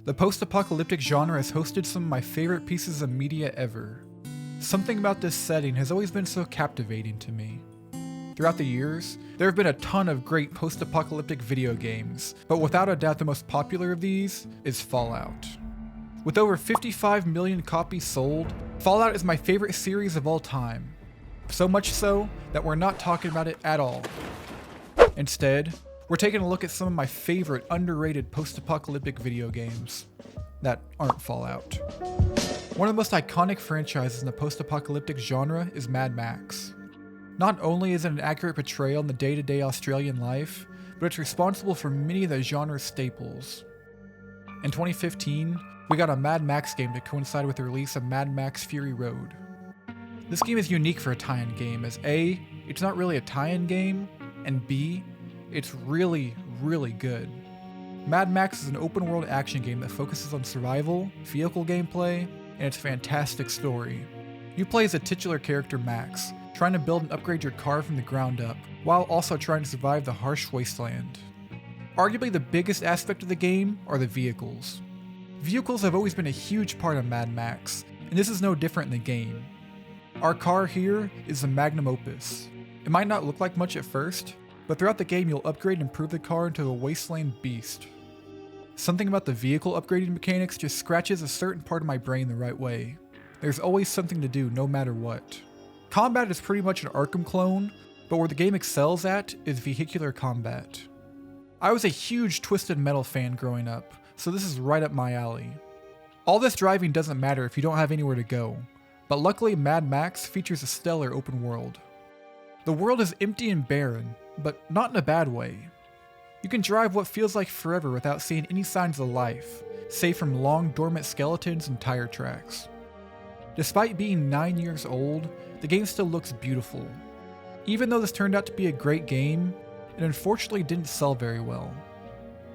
The post-apocalyptic genre has hosted some of my favorite pieces of media ever. Something about this setting has always been so captivating to me. Throughout the years, there have been a ton of great post-apocalyptic video games, but without a doubt the most popular of these is Fallout. With over 55 million copies sold, Fallout is my favorite series of all time. So much so that we're not talking about it at all. Instead, we're taking a look at some of my favorite underrated post-apocalyptic video games that aren't Fallout. One of the most iconic franchises in the post-apocalyptic genre is Mad Max. Not only is it an accurate portrayal in the day-to-day Australian life, but it's responsible for many of the genre's staples. In 2015, we got a Mad Max game to coincide with the release of Mad Max Fury Road. This game is unique for a tie-in game as A, it's not really a tie-in game, and B, it's really, really good. Mad Max is an open-world action game that focuses on survival, vehicle gameplay, and its fantastic story. You play as a titular character Max, trying to build and upgrade your car from the ground up, while also trying to survive the harsh wasteland. Arguably the biggest aspect of the game are the vehicles. Vehicles have always been a huge part of Mad Max, and this is no different in the game. Our car here is the magnum opus. It might not look like much at first, but throughout the game you'll upgrade and improve the car into a wasteland beast. Something about the vehicle upgrading mechanics just scratches a certain part of my brain the right way. There's always something to do no matter what. Combat is pretty much an Arkham clone, but where the game excels at is vehicular combat. I was a huge Twisted Metal fan growing up, so this is right up my alley. All this driving doesn't matter if you don't have anywhere to go, but luckily Mad Max features a stellar open world. The world is empty and barren, but not in a bad way. You can drive what feels like forever without seeing any signs of life, save from long dormant skeletons and tire tracks. Despite being 9 years old, the game still looks beautiful. Even though this turned out to be a great game, it unfortunately didn't sell very well.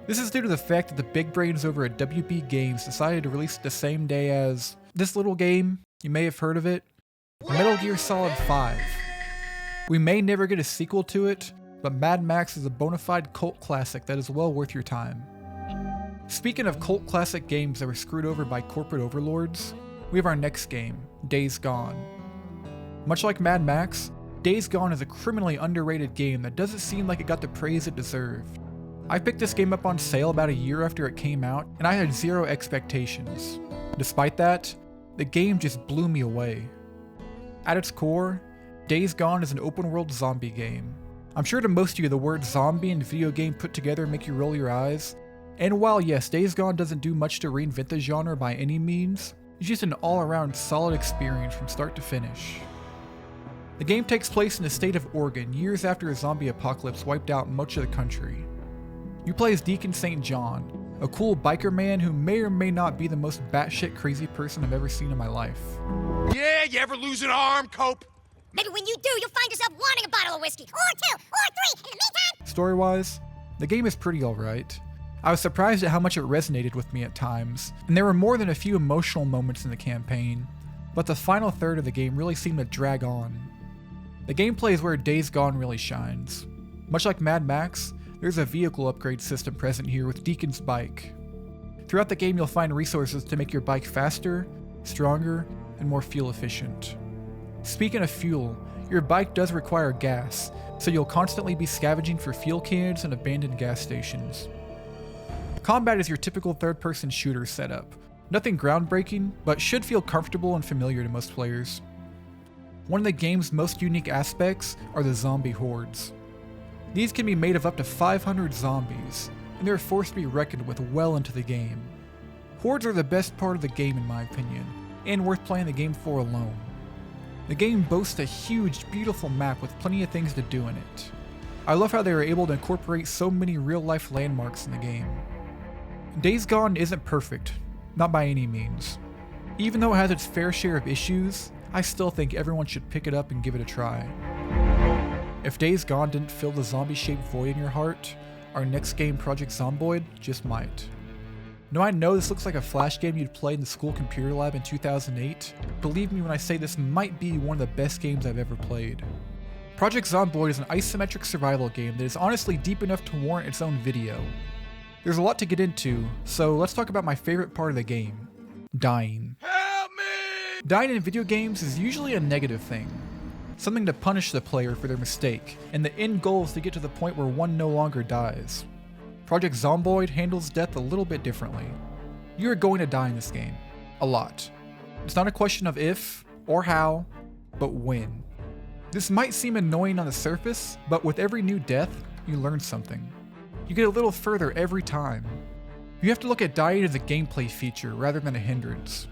This is due to the fact that the big brains over at WB Games decided to release it the same day as this little game, you may have heard of it, Metal Gear Solid 5. We may never get a sequel to it, but Mad Max is a bona fide cult classic that is well worth your time. Speaking of cult classic games that were screwed over by corporate overlords, we have our next game, Days Gone. Much like Mad Max, Days Gone is a criminally underrated game that doesn't seem like it got the praise it deserved. I picked this game up on sale about a year after it came out, and I had zero expectations. Despite that, the game just blew me away. At its core, Days Gone is an open-world zombie game. I'm sure to most of you the word zombie and video game put together make you roll your eyes, and while yes, Days Gone doesn't do much to reinvent the genre by any means, it's just an all-around solid experience from start to finish. The game takes place in the state of Oregon years after a zombie apocalypse wiped out much of the country. You play as Deacon St. John, a cool biker man who may or may not be the most batshit crazy person I've ever seen in my life. Yeah, you ever lose an arm, Cope? Maybe when you do, you'll find yourself wanting a bottle of whiskey, or 2, or 3, in the meantime! Story-wise, the game is pretty alright. I was surprised at how much it resonated with me at times, and there were more than a few emotional moments in the campaign, but the final third of the game really seemed to drag on. The gameplay is where Days Gone really shines. Much like Mad Max, there's a vehicle upgrade system present here with Deacon's bike. Throughout the game you'll find resources to make your bike faster, stronger, and more fuel efficient. Speaking of fuel, your bike does require gas, so you'll constantly be scavenging for fuel cans and abandoned gas stations. Combat is your typical third-person shooter setup. Nothing groundbreaking, but should feel comfortable and familiar to most players. One of the game's most unique aspects are the zombie hordes. These can be made of up to 500 zombies, and they're forced to be reckoned with well into the game. Hordes are the best part of the game in my opinion, and worth playing the game for alone. The game boasts a huge, beautiful map with plenty of things to do in it. I love how they were able to incorporate so many real-life landmarks in the game. Days Gone isn't perfect, not by any means. Even though it has its fair share of issues, I still think everyone should pick it up and give it a try. If Days Gone didn't fill the zombie-shaped void in your heart, our next game, Project Zomboid, just might. Now I know this looks like a flash game you'd play in the school computer lab in 2008, believe me when I say this might be one of the best games I've ever played. Project Zomboid is an isometric survival game that is honestly deep enough to warrant its own video. There's a lot to get into, so let's talk about my favorite part of the game: dying. Help me! Dying in video games is usually a negative thing, something to punish the player for their mistake, and the end goal is to get to the point where one no longer dies. Project Zomboid handles death a little bit differently. You are going to die in this game. A lot. It's not a question of if or how, but when. This might seem annoying on the surface, but with every new death, you learn something. You get a little further every time. You have to look at dying as a gameplay feature rather than a hindrance.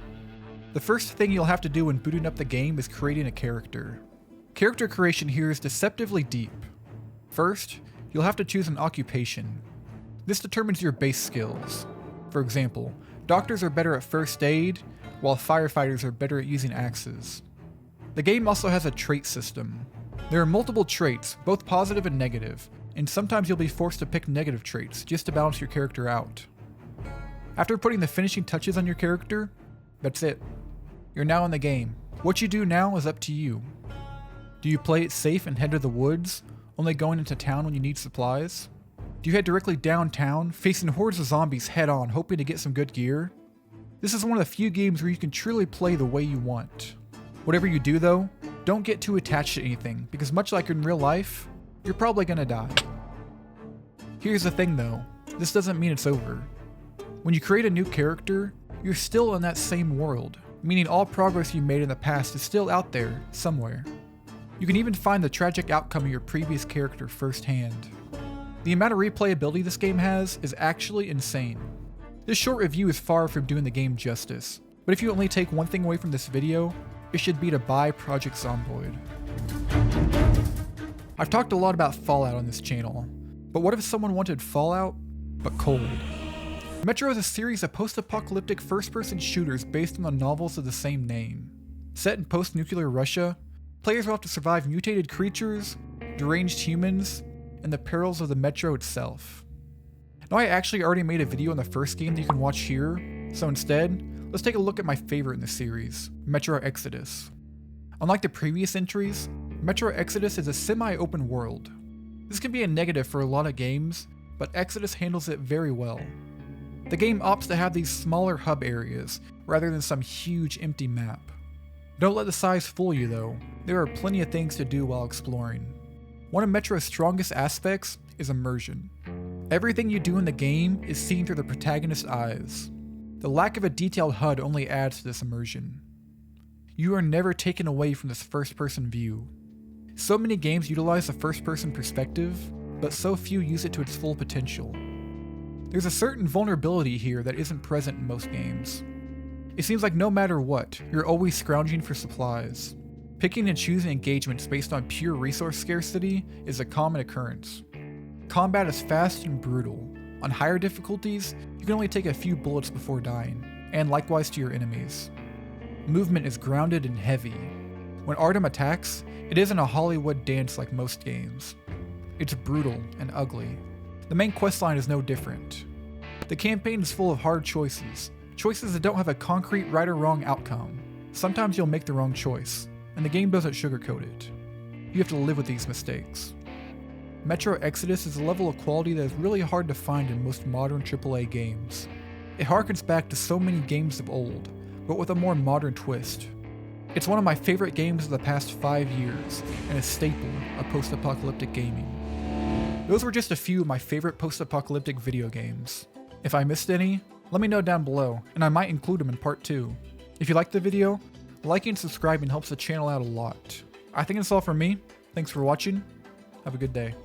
The first thing you'll have to do when booting up the game is creating a character. Character creation here is deceptively deep. First, you'll have to choose an occupation. This determines your base skills. For example, doctors are better at first aid, while firefighters are better at using axes. The game also has a trait system. There are multiple traits, both positive and negative, and sometimes you'll be forced to pick negative traits just to balance your character out. After putting the finishing touches on your character, that's it. You're now in the game. What you do now is up to you. Do you play it safe and head to the woods, only going into town when you need supplies? Do you head directly downtown, facing hordes of zombies head on, hoping to get some good gear? This is one of the few games where you can truly play the way you want. Whatever you do though, don't get too attached to anything, because much like in real life, you're probably gonna die. Here's the thing though, this doesn't mean it's over. When you create a new character, you're still in that same world, meaning all progress you made in the past is still out there, somewhere. You can even find the tragic outcome of your previous character firsthand. The amount of replayability this game has is actually insane. This short review is far from doing the game justice, but if you only take one thing away from this video, it should be to buy Project Zomboid. I've talked a lot about Fallout on this channel, but what if someone wanted Fallout, but cold? Metro is a series of post-apocalyptic first-person shooters based on the novels of the same name. Set in post-nuclear Russia, players will have to survive mutated creatures, deranged humans, and the perils of the Metro itself. Now, I actually already made a video on the first game that you can watch here, so instead, let's take a look at my favorite in the series, Metro Exodus. Unlike the previous entries, Metro Exodus is a semi-open world. This can be a negative for a lot of games, but Exodus handles it very well. The game opts to have these smaller hub areas, rather than some huge empty map. Don't let the size fool you though, there are plenty of things to do while exploring. One of Metro's strongest aspects is immersion. Everything you do in the game is seen through the protagonist's eyes. The lack of a detailed HUD only adds to this immersion. You are never taken away from this first-person view. So many games utilize the first-person perspective, but so few use it to its full potential. There's a certain vulnerability here that isn't present in most games. It seems like no matter what, you're always scrounging for supplies. Picking and choosing engagements based on pure resource scarcity is a common occurrence. Combat is fast and brutal. On higher difficulties, you can only take a few bullets before dying, and likewise to your enemies. Movement is grounded and heavy. When Artem attacks, it isn't a Hollywood dance like most games. It's brutal and ugly. The main questline is no different. The campaign is full of hard choices that don't have a concrete right or wrong outcome. Sometimes you'll make the wrong choice, and the game doesn't sugarcoat it. You have to live with these mistakes. Metro Exodus is a level of quality that is really hard to find in most modern AAA games. It harkens back to so many games of old, but with a more modern twist. It's one of my favorite games of the past 5 years, and a staple of post-apocalyptic gaming. Those were just a few of my favorite post-apocalyptic video games. If I missed any, let me know down below, and I might include them in part 2. If you liked the video, liking and subscribing helps the channel out a lot. I think that's all from me. Thanks for watching. Have a good day.